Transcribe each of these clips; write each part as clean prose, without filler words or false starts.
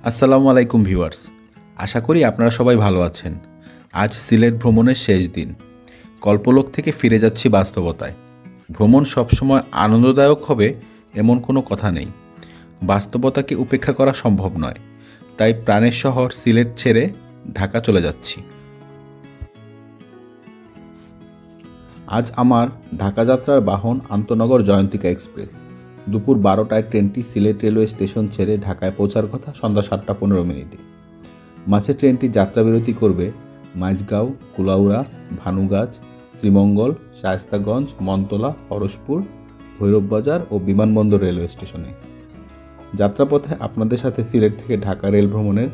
আসসালামু আলাইকুম ভিউয়ার্স, আশা করি আপনারা সবাই ভালো আছেন। আজ সিলেট ভ্রমণের শেষ দিন। কল্পলোক থেকে ফিরে যাচ্ছি বাস্তবতায়। ভ্রমণ সবসময় আনন্দদায়ক হবে এমন কোনো কথা নেই। বাস্তবতাকে উপেক্ষা করা সম্ভব নয়। তাই প্রাণের শহর সিলেট ছেড়ে ঢাকা চলে যাচ্ছি। আজ আমার ঢাকা যাত্রার বাহন আন্তনগর জয়ন্তিকা এক্সপ্রেস। দুপুর 12টায় ট্রেনটি সিলেট রেলওয়ে স্টেশন ছেড়ে ঢাকায় পৌঁছার কথা সন্ধ্যা 7টা 15 মিনিটে। মাঝে ট্রেনটি যাত্রাবিরতি করবে মাইজগাঁও, কুলাউড়া, ভানুগাছ, শ্রীমঙ্গল, শায়েস্তাগঞ্জ, মন্তলা, পরশপুর, ভৈরববাজার ও বিমানবন্দর রেলওয়ে স্টেশনে। যাত্রাপথে আপনাদের সাথে সিলেট থেকে ঢাকা রেল ভ্রমণের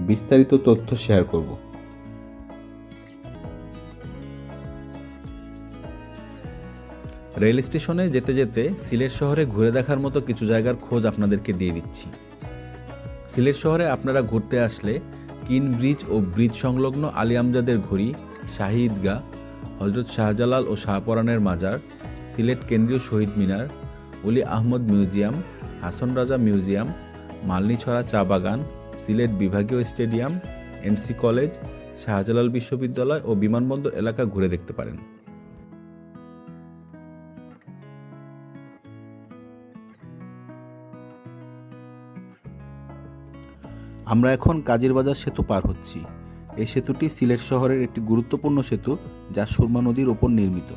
বিস্তারিত তথ্য শেয়ার করব। রেল স্টেশনে যেতে যেতে সিলেট শহরে ঘুরে দেখার মতো কিছু জায়গার খোঁজ আপনাদেরকে দিয়ে দিচ্ছি। সিলেট শহরে আপনারা ঘুরতে আসলে কিন ব্রিজ ও ব্রিজ সংলগ্ন আলী আমজাদের ঘড়ি, শাহী ঈদগাহ, হজরত শাহজালাল ও শাহপরানের মাজার, সিলেট কেন্দ্রীয় শহীদ মিনার, অলি আহমদ মিউজিয়াম, হাসন রাজা মিউজিয়াম, মালনীছড়া চা বাগান, সিলেট বিভাগীয় স্টেডিয়াম, এমসি কলেজ, শাহজালাল বিশ্ববিদ্যালয় ও বিমানবন্দর এলাকা ঘুরে দেখতে পারেন। আমরা এখন কাজীরবাজার সেতু পার হচ্ছি। এই সেতুটি সিলেট শহরের একটি গুরুত্বপূর্ণ সেতু, যা সুরমা নদীর ওপর নির্মিত।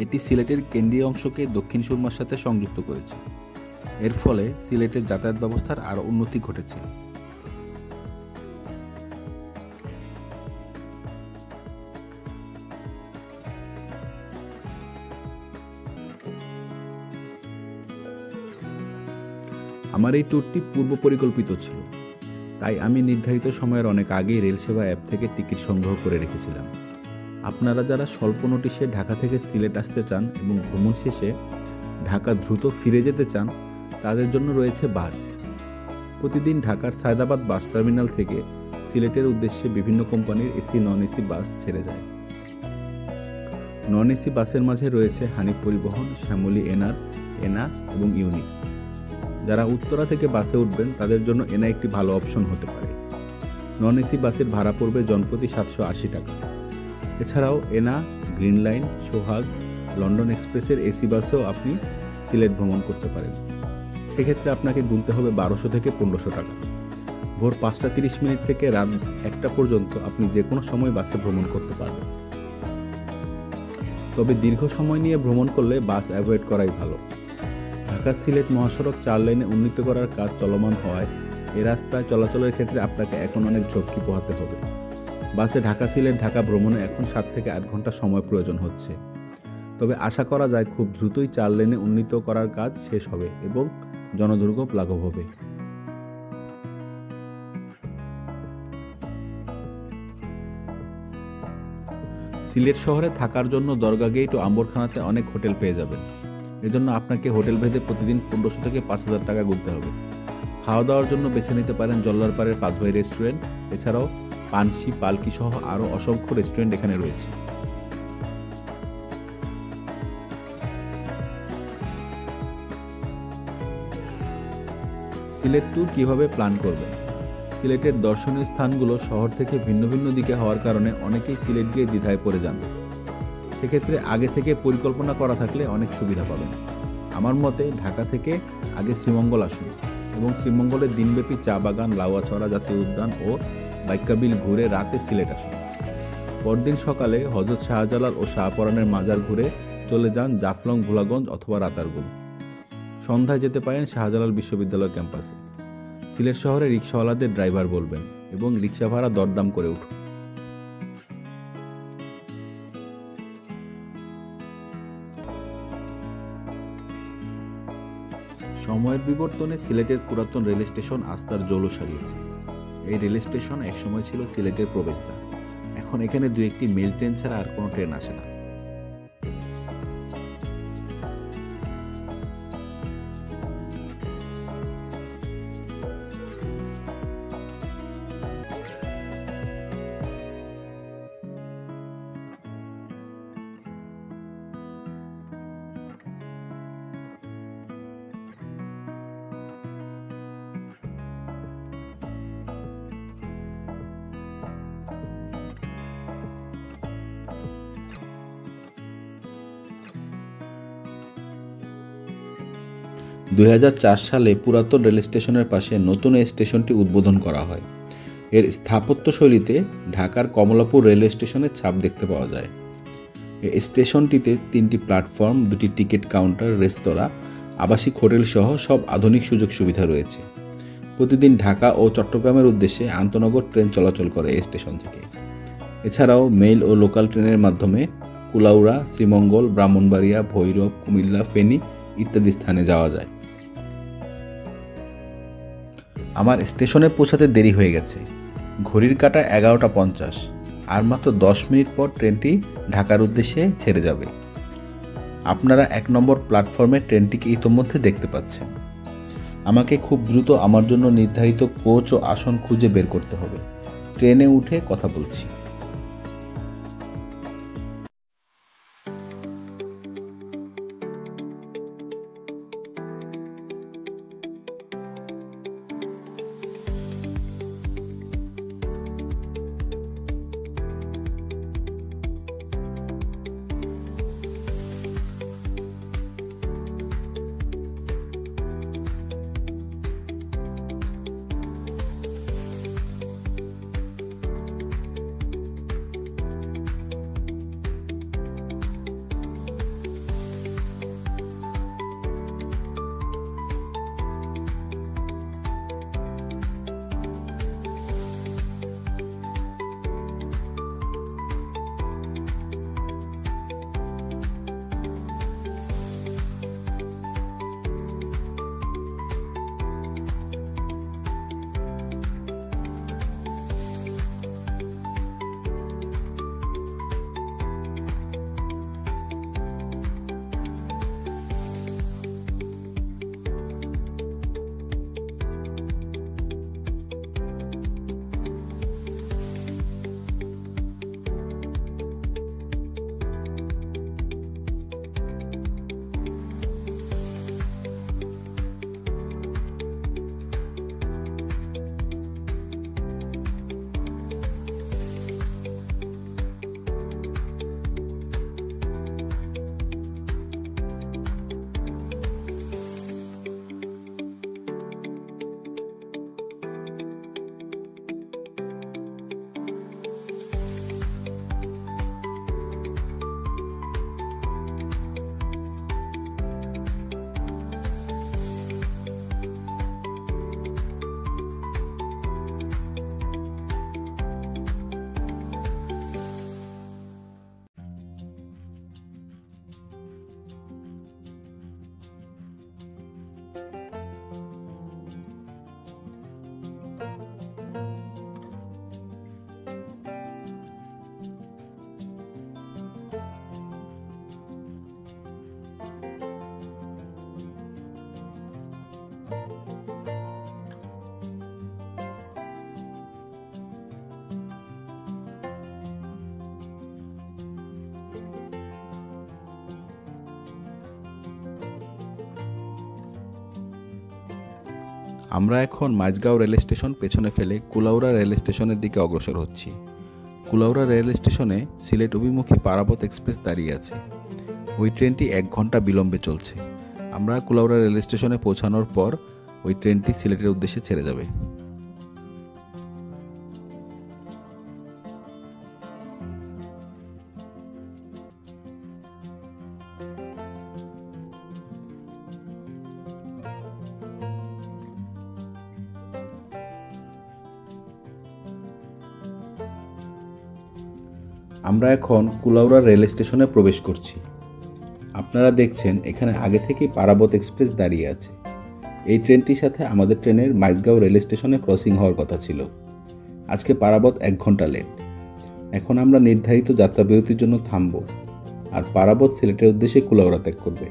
এটি সিলেটের কেন্দ্রীয় অংশকে দক্ষিণ সুরমার সাথে সংযুক্ত করেছে। এর ফলে সিলেটের যাতায়াত ব্যবস্থার আরও উন্নতি ঘটেছে। আমার এই ট্যুরটি পূর্ব পরিকল্পিত ছিল, তাই আমি নির্ধারিত সময়ের অনেক আগেই রেল সেবা অ্যাপ থেকে টিকিট সংগ্রহ করে রেখেছিলাম। আপনারা যারা স্বল্প নোটিশে ঢাকা থেকে সিলেট আসতে চান এবং ভ্রমণ শেষে ঢাকা দ্রুত ফিরে যেতে চান, তাদের জন্য রয়েছে বাস। প্রতিদিন ঢাকার সায়দাবাদ বাস টার্মিনাল থেকে সিলেটের উদ্দেশ্যে বিভিন্ন কোম্পানির এসি নন এসি বাস ছেড়ে যায়। নন এসি বাসের মাঝে রয়েছে হানিফ পরিবহন, শ্যামলী এনা এবং ইউনিক। যারা উত্তরা থেকে বাসে উঠবেন তাদের জন্য এনা একটি ভালো অপশন হতে পারে। নন এসি বাসের ভাড়া পড়বে জনপ্রতি 780 টাকা। এছাড়াও এনা, গ্রিন লাইন, সোহাগ, লন্ডন এক্সপ্রেসের এসি বাসেও আপনি সিলেট ভ্রমণ করতে পারেন। সেক্ষেত্রে আপনাকে গুনতে হবে 1200 থেকে 1500 টাকা। ভোর 5টা 30 মিনিট থেকে রাত 1টা পর্যন্ত আপনি যে কোনো সময় বাসে ভ্রমণ করতে পারবেন। তবে দীর্ঘ সময় নিয়ে ভ্রমণ করলে বাস অ্যাভয়েড করাই ভালো। ঢাকা সিলেট মহাসড়ক 4 লেনে উন্নীত করার কাজ চলমান হওয়ায় এ রাস্তায় চলাচলের ক্ষেত্রে আপনাকে এখন অনেক ঝক্কি পোহাতে হবে। বাসে ঢাকা সিলেট ঢাকা ভ্রমণে এখন 7 থেকে 8 ঘন্টা সময় প্রয়োজন হচ্ছে। তবে আশা করা যায় খুব দ্রুতই 4 লেনে উন্নীত করার কাজ শেষ হবে এবং জনদুর্ভোগ লাঘব হবে। সিলেট শহরে থাকার জন্য দরগা গেট ও আম্বরখানাতে অনেক হোটেল পেয়ে যাবেন। এজন্য আপনাকে হোটেল ভেদে প্রতিদিন 1500 থেকে 5000 টাকা গুনতে হবে। খাওয়া দাওয়ার জন্য বেছে নিতে পারেন জল্লারপাড়ের 5 ভাই রেস্টুরেন্ট। এছাড়াও পানসি, পালকি সহ আরও অসংখ্য রেস্টুরেন্ট এখানে রয়েছে। সিলেট ট্যুর কীভাবে প্ল্যান করবেন? সিলেটের দর্শনীয় স্থানগুলো শহর থেকে ভিন্ন ভিন্ন দিকে হওয়ার কারণে অনেকেই সিলেট গিয়ে দ্বিধায় পড়ে যান। সেক্ষেত্রে আগে থেকে পরিকল্পনা করা থাকলে অনেক সুবিধা পাবেন। আমার মতে ঢাকা থেকে আগে শ্রীমঙ্গল আসুন এবং শ্রীমঙ্গলের দিনব্যাপী চা বাগান, লাউয়াছড়া জাতীয় উদ্যান ও বাইক্কাবিল ঘুরে রাতে সিলেট আসুন। পরদিন সকালে হজরত শাহজালাল ও শাহপরানের মাজার ঘুরে চলে যান জাফলং, ভোলাগঞ্জ অথবা রাতারগুল। সন্ধ্যায় যেতে পারেন শাহজালাল বিশ্ববিদ্যালয় ক্যাম্পাসে। সিলেট শহরে রিক্সাওয়ালাদের ড্রাইভার বলবেন এবং রিক্সা ভাড়া দরদাম করে উঠুন। সময়ের বিবর্তনে সিলেটের পুরাতন রেল স্টেশন আজ তার জৌলুস হারিয়েছে। এই রেল স্টেশন একসময় ছিল সিলেটের প্রবেশদ্বার। এখন এখানে 2-1টি মেল ট্রেন ছাড়া আর কোনো ট্রেন আসে না। 2004 সালে পুরাতন রেল স্টেশনের পাশে নতুন এই স্টেশনটি উদ্বোধন করা হয়। এর স্থাপত্যশৈলীতে ঢাকার কমলাপুর রেলওয়ে স্টেশনের ছাপ দেখতে পাওয়া যায়। এই স্টেশনটিতে 3টি প্ল্যাটফর্ম, 2টি টিকিট কাউন্টার, রেস্তোরাঁ, আবাসিক হোটেল সহ সব আধুনিক সুযোগ সুবিধা রয়েছে। প্রতিদিন ঢাকা ও চট্টগ্রামের উদ্দেশ্যে আন্তনগর ট্রেন চলাচল করে এই স্টেশন থেকে। এছাড়াও মেইল ও লোকাল ট্রেনের মাধ্যমে কুলাউড়া, শ্রীমঙ্গল, ব্রাহ্মণবাড়িয়া, ভৈরব, কুমিল্লা, ফেনী ইত্যাদি স্থানে যাওয়া যায়। আমার স্টেশনে পৌঁছাতে দেরি হয়ে গেছে। ঘড়ির কাঁটা 11টা 50, আর মাত্র 10 মিনিট পর ট্রেনটি ঢাকার উদ্দেশ্যে ছেড়ে যাবে। আপনারা 1 নম্বর প্ল্যাটফর্মে ট্রেনটিকে ইতোমধ্যে দেখতে পাচ্ছেন। আমাকে খুব দ্রুত আমার জন্য নির্ধারিত কোচ ও আসন খুঁজে বের করতে হবে। ট্রেনে উঠে কথা বলছি। আমরা এখন মাঝগাঁও রেল স্টেশন পেছনে ফেলে কুলাউড়া রেল স্টেশনের দিকে অগ্রসর হচ্ছি। কুলাউড়া রেল স্টেশনে সিলেট অভিমুখী পারাবত এক্সপ্রেস দাঁড়িয়ে আছে। ওই ট্রেনটি 1 ঘন্টা বিলম্বে চলছে। আমরা কুলাউড়া রেল স্টেশনে পৌঁছানোর পর ওই ট্রেনটি সিলেটের উদ্দেশ্যে ছেড়ে যাবে। আমরা এখন কুলাউড়া রেল স্টেশনে প্রবেশ করছি। আপনারা দেখছেন এখানে আগে থেকেই পারাবত এক্সপ্রেস দাঁড়িয়ে আছে। এই ট্রেনটির সাথে আমাদের ট্রেনের মাঝগাঁও রেল স্টেশনে ক্রসিং হওয়ার কথা ছিল। আজকে পারাবত 1 ঘন্টা লেট। এখন আমরা নির্ধারিত যাত্রা বিরতির জন্য থামব, আর পারাবত সিলেটের উদ্দেশ্যে কুলাউড়া ত্যাগ করবে।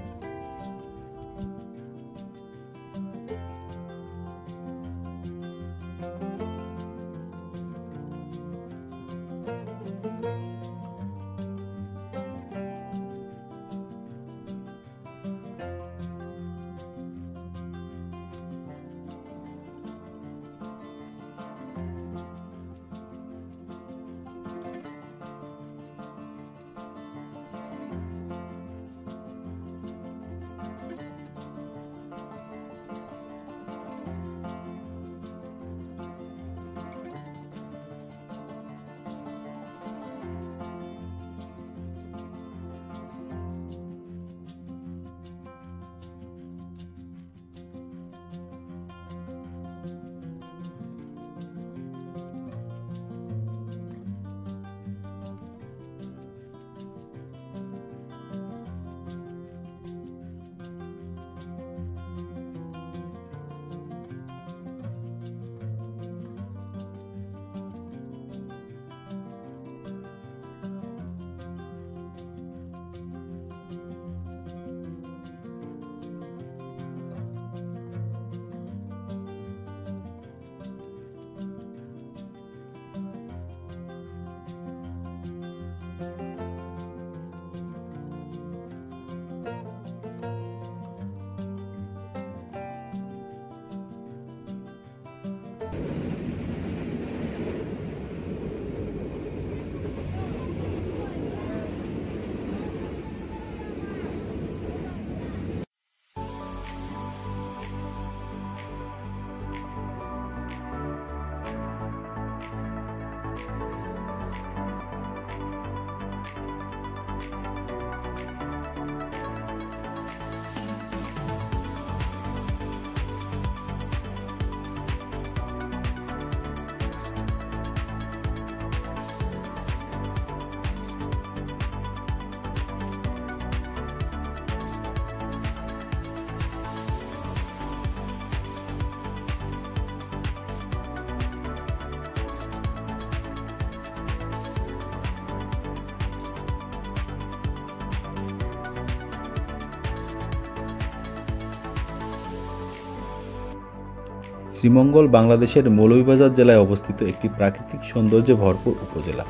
শ্রীমঙ্গল বাংলাদেশের মৌলভীবাজার জেলায় অবস্থিত একটি প্রাকৃতিক সৌন্দর্যে ভরপুর উপজেলা।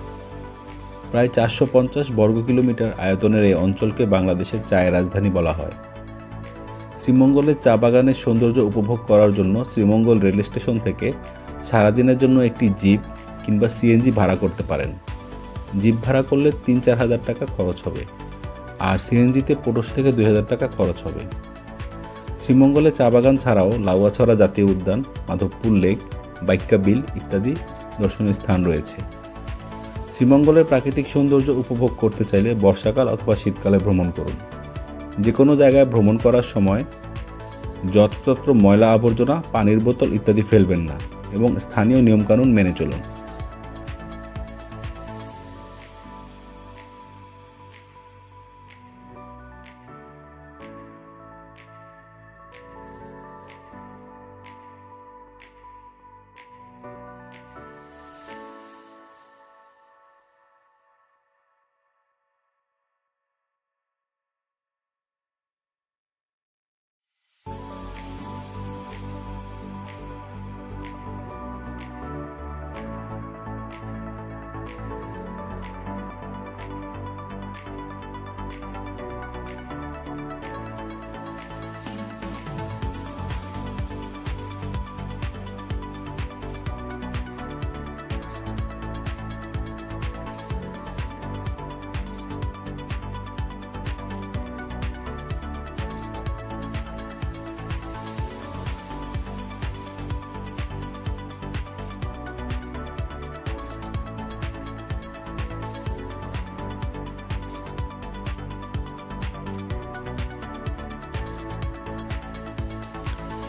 প্রায় 450 বর্গ কিলোমিটার আয়তনের এই অঞ্চলকে বাংলাদেশের চায়ের রাজধানী বলা হয়। শ্রীমঙ্গলের চা বাগানের সৌন্দর্য উপভোগ করার জন্য শ্রীমঙ্গল রেল স্টেশন থেকে সারাদিনের জন্য একটি জিপ কিংবা সিএনজি ভাড়া করতে পারেন। জিপ ভাড়া করলে 3-4 হাজার টাকা খরচ হবে, আর সিএনজিতে 1500 থেকে 2000 টাকা খরচ হবে। শ্রীমঙ্গলে চা বাগান ছাড়াও লাউয়াছড়া জাতীয় উদ্যান, মাধবপুর লেক, বাইক্কা বিল ইত্যাদি দর্শনীয় স্থান রয়েছে। শ্রীমঙ্গলের প্রাকৃতিক সৌন্দর্য উপভোগ করতে চাইলে বর্ষাকাল অথবা শীতকালে ভ্রমণ করুন। যে কোনো জায়গায় ভ্রমণ করার সময় যত্রতত্র ময়লা আবর্জনা, পানির বোতল ইত্যাদি ফেলবেন না এবং স্থানীয় নিয়মকানুন মেনে চলুন।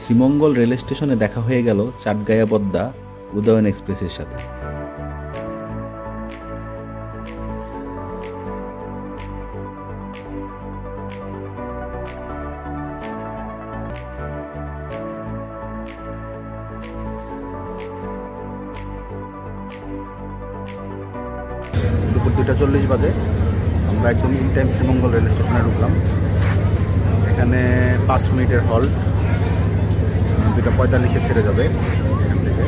শ্রীমঙ্গল রেল স্টেশনে দেখা হয়ে গেল চাটগাঁয়া-বদ্দা উদয়ন এক্সপ্রেসের সাথে। দুপুর 2:40 বাজে আমরা একদম ইন টাইম শ্রীমঙ্গল রেল স্টেশনে ঢুকলাম। এখানে 5 মিনিটের হল্ট, 2:45-এ ছেড়ে যাবে এখান থেকে।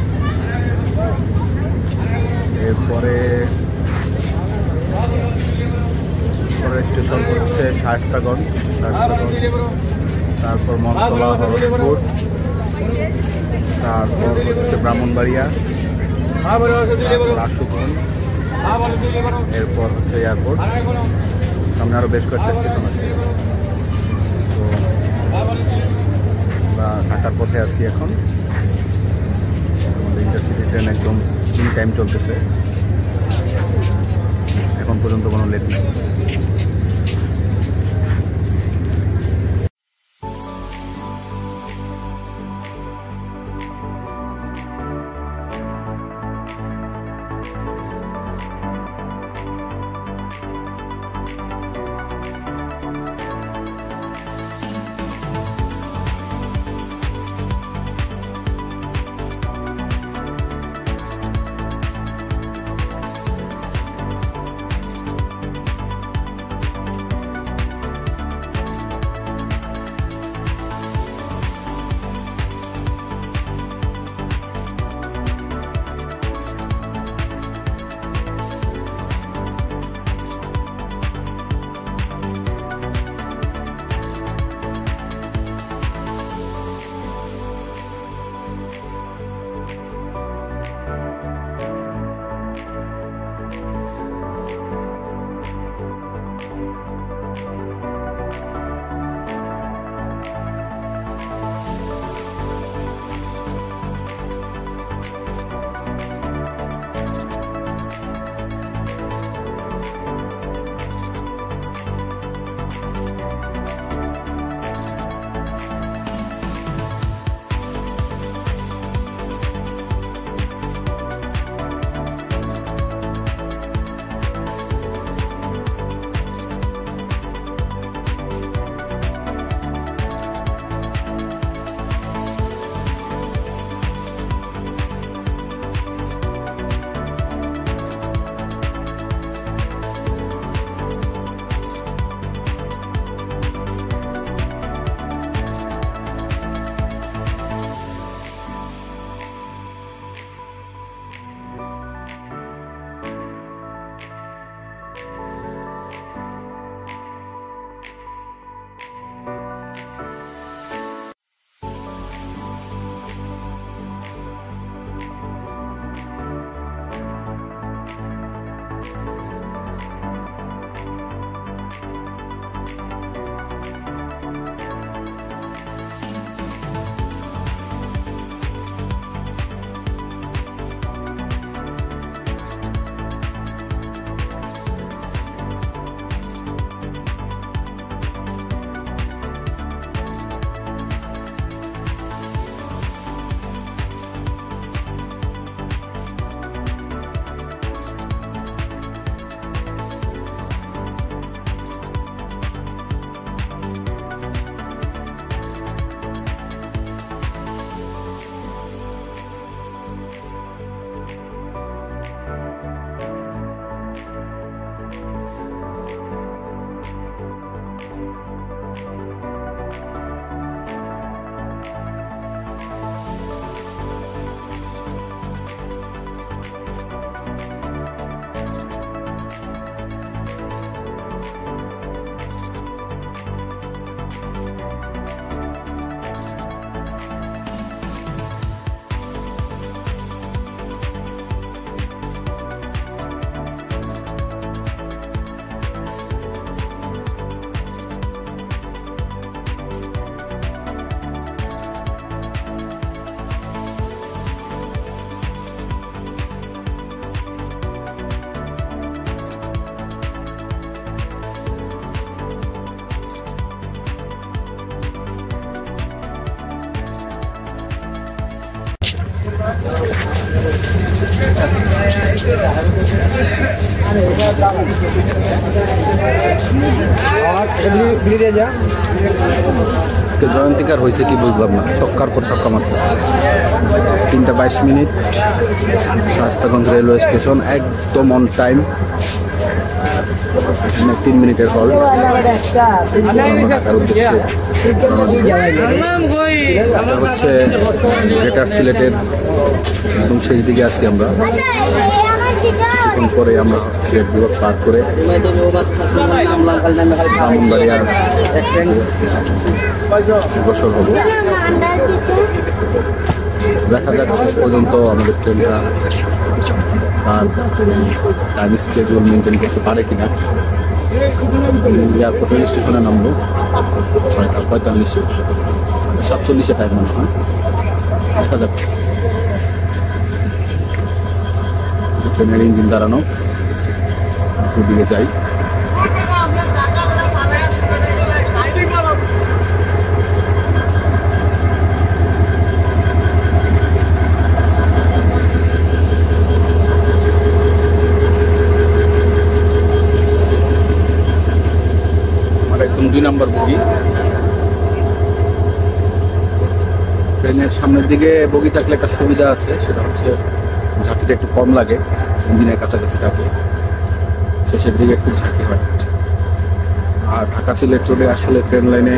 এরপরে স্টেশন হচ্ছে শায়েস্তাগঞ্জ, তারপর মনতলা, হরজপুর, তারপর হচ্ছে ব্রাহ্মণবাড়িয়া, আশুগঞ্জ, এরপর হচ্ছে এয়ারপোর্ট। সামনে আরও বেশ কয়েকটা স্টেশন আছে। তো আমরা ঢাকার পথে আছি এখন। আমাদের ইন্টারসিটি ট্রেন একদম ইন টাইম চলতেছে, এখন পর্যন্ত কোনো লেট নেই। আজকে জয়ন্তিকার হয়েছে কি বুঝলাম না, ছক্কার পর ছক্কা মারতেছে। 3:22 শাস্তাগঞ্জ রেলওয়ে স্টেশন, একদম অন টাইম। 3 মিনিটের হল ঢাকার উদ্দেশ্যে। হচ্ছে গ্রেটার সিলেটের একদম শেষ দিকে আছি আমরা। কিছুক্ষণ পরে আমরা সিলেট বিভাগ পার করে ব্রাহ্মণবাড়িয়ার অগ্রসর হব। দেখা যাক শেষ পর্যন্ত আমাদের ট্রেনটা তার টাইম স্কেডিউল মেনটেন করতে পারে কিনা। এয়ারপোর্ট রেল স্টেশনে নামলো 6:45, 6:47 টাইম মনে হয়। দেখা যাক। ট্রেনের ইঞ্জিন দাঁড়ানো, দিকে যাই। একদম 2 নম্বর বগি। ট্রেনের সামনের দিকে বগি থাকলে একটা সুবিধা আছে, সেটা হচ্ছে ঝাঁকিটা একটু কম লাগে, ইঞ্জিনের কাছাকাছি থাকে, শেষের দিকে একটু ঝাঁকি হয়। আর ঢাকা সিলেট রোডে আসলে ট্রেন লাইনে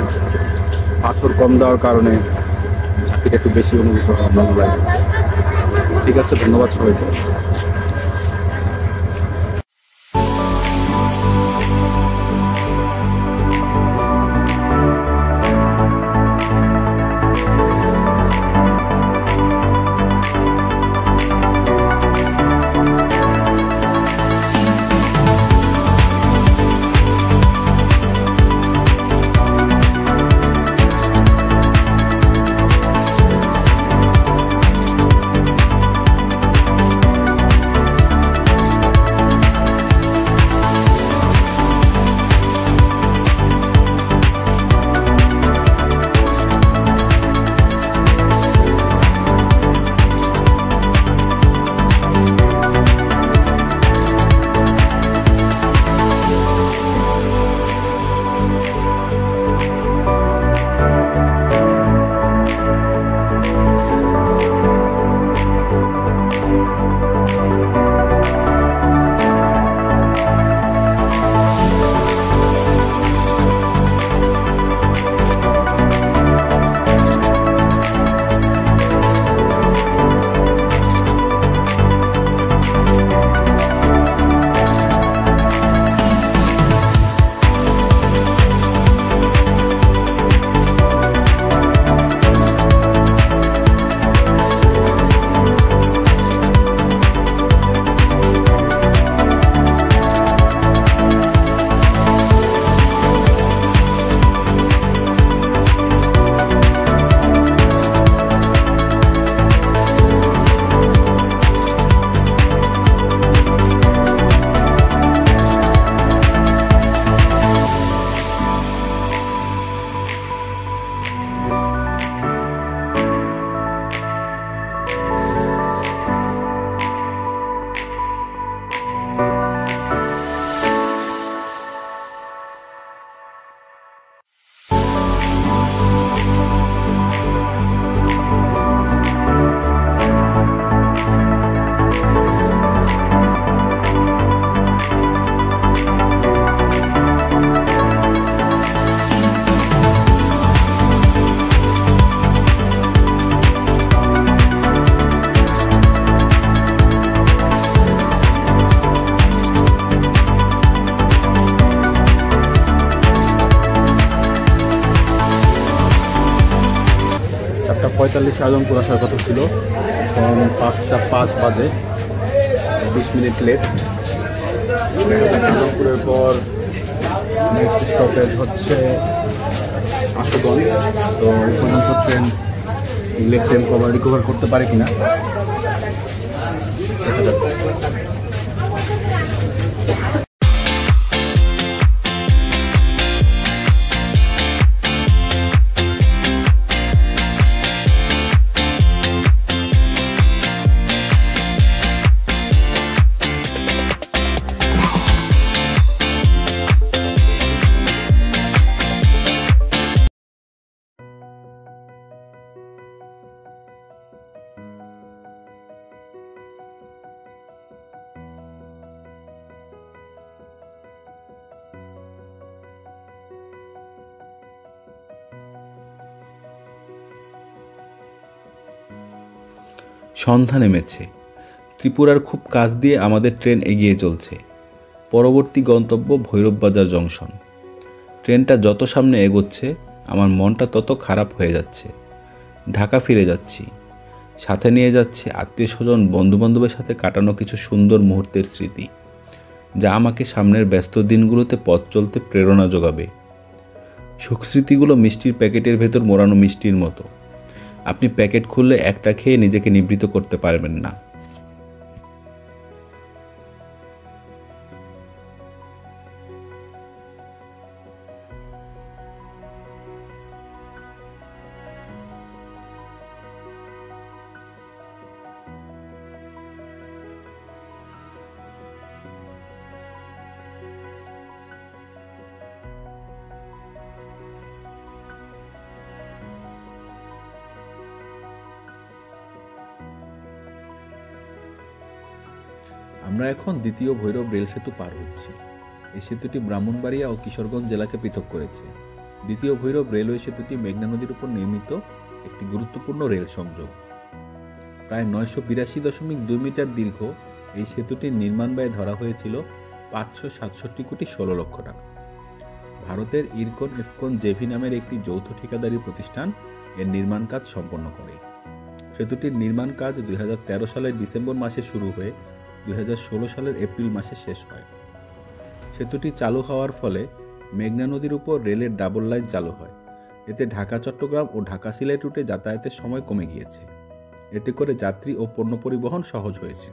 পাথর কম দেওয়ার কারণে ঝাঁকিটা একটু বেশি অনুভূত হয় লং লাইনে। ঠিক আছে, ধন্যবাদ সবাইকে। আজমপুর আসার কথা ছিল, এখন 5:05 বাজে, 20 মিনিট লেট। আজমপুরের পর নেক্সট স্টপেজ হচ্ছে আশুগঞ্জ। তো এই পর্যন্ত ট্রেন লেট টাইম রিকভার করতে পারে কিনা দেখা যাক। সন্ধ্যা নেমেছে। ত্রিপুরার খুব কাছ দিয়ে আমাদের ট্রেন এগিয়ে চলছে। পরবর্তী গন্তব্য ভৈরব বাজার জংশন। ট্রেনটা যত সামনে এগোচ্ছে আমার মনটা তত খারাপ হয়ে যাচ্ছে। ঢাকা ফিরে যাচ্ছি, সাথে নিয়ে যাচ্ছি আত্মীয় স্বজন বন্ধুবান্ধবের সাথে কাটানো কিছু সুন্দর মুহূর্তের স্মৃতি, যা আমাকে সামনের ব্যস্ত দিনগুলোতে পথ চলতে প্রেরণা যোগাবে। সুখস্মৃতিগুলো মিষ্টির প্যাকেটের ভেতর মোড়ানো মিষ্টির মতো। আপনি প্যাকেট খুললে একটা খেয়ে নিজেকে নিবৃত করতে পারবেন না। আমরা এখন দ্বিতীয় ভৈরব রেল সেতু পার হচ্ছি। এই সেতুটি ব্রাহ্মণবাড়িয়া ও কিশোরগঞ্জ জেলাকে পৃথক করেছে। দ্বিতীয় ভৈরব রেলওয়ে সেতুটি মেঘনা নদীর উপর নির্মিত একটি গুরুত্বপূর্ণ রেল সংযোগ। প্রায় 982.2 মিটার দীর্ঘ এই সেতুটির নির্মাণ ব্যয় ধরা হয়েছিল 567 কোটি 16 লক্ষ টাকা। ভারতের ইরকন এফকন জেভি নামের একটি যৌথ ঠিকাদারি প্রতিষ্ঠান এর নির্মাণ কাজ সম্পন্ন করে। সেতুটির নির্মাণ কাজ 2013 সালের ডিসেম্বর মাসে শুরু হয়ে 2016 সালের এপ্রিল মাসে শেষ হয়। সেতুটি চালু হওয়ার ফলে মেঘনা নদীর উপর রেলের ডাবল লাইন চালু হয়। এতে ঢাকা চট্টগ্রাম ও ঢাকা সিলেট রুটে যাতায়াতের সময় কমে গিয়েছে। এতে করে যাত্রী ও পণ্য পরিবহন সহজ হয়েছে।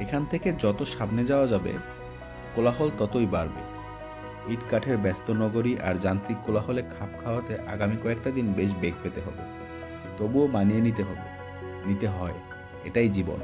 এখান থেকে যত সামনে যাওয়া যাবে কোলাহল ততই বাড়বে। ইট কাঠের ব্যস্ত নগরী আর যান্ত্রিক কোলাহলে খাপ খাওয়াতে আগামী কয়েকটা দিন বেশ বেগ পেতে হবে। তবুও মানিয়ে নিতে হয়, এটাই জীবন।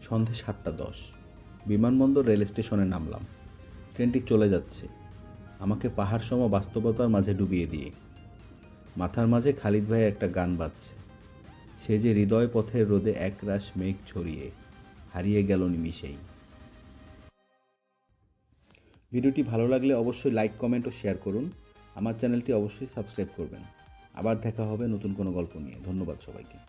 সন্ধে 7:10, বিমানবন্দর রেল স্টেশনে নামলাম। ট্রেনটি চলে যাচ্ছে, আমাকে পাহাড় সম বাস্তবতার মাঝে ডুবিয়ে দিয়ে। মাথার মাঝে খালিদ ভাইয়ের একটা গান বাজছে, সে যে হৃদয় পথের রোদে একরাশ মেঘ ছড়িয়ে হারিয়ে গেল নিমিষেই। ভিডিওটি ভালো লাগলে অবশ্যই লাইক, কমেন্ট ও শেয়ার করুন। আমার চ্যানেলটি অবশ্যই সাবস্ক্রাইব করবেন। আবার দেখা হবে নতুন কোনো গল্প নিয়ে। ধন্যবাদ সবাইকে।